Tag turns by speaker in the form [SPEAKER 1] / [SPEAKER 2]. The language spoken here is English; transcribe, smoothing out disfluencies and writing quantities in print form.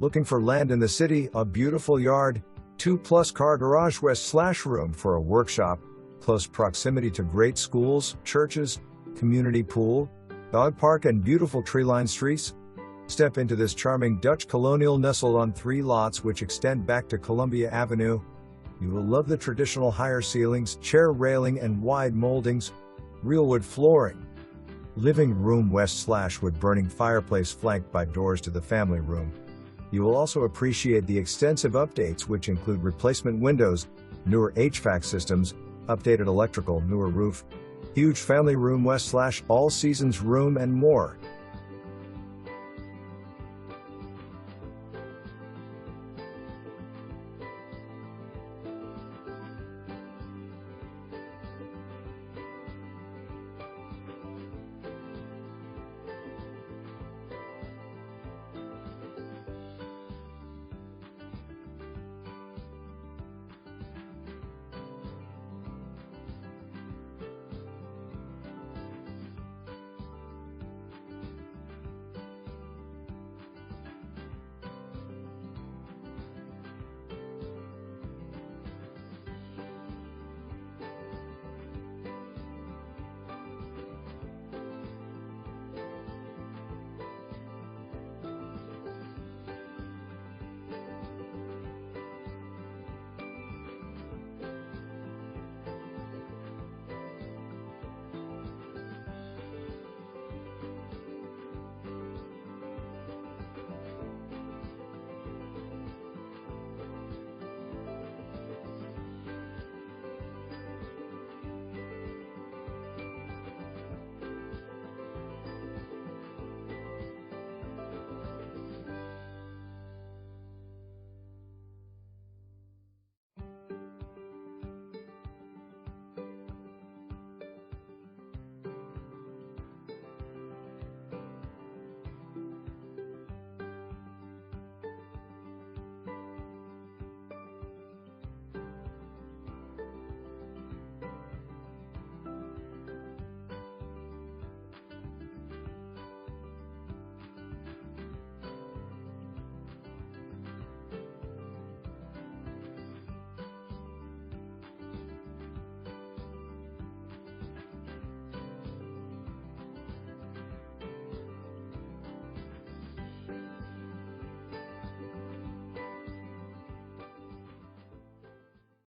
[SPEAKER 1] Looking for land in the city, a beautiful yard, 2+ car garage west/room for a workshop, close proximity to great schools, churches, community pool, dog park and beautiful tree-lined streets? Step into this charming Dutch Colonial nestled on 3 lots which extend back to Columbia Avenue. You will love the traditional higher ceilings, chair railing and wide moldings, real wood flooring. Living room west/wood burning fireplace flanked by doors to the family room. You will also appreciate the extensive updates which include replacement windows, newer HVAC systems, updated electrical, newer roof, huge family room west/all seasons room and more.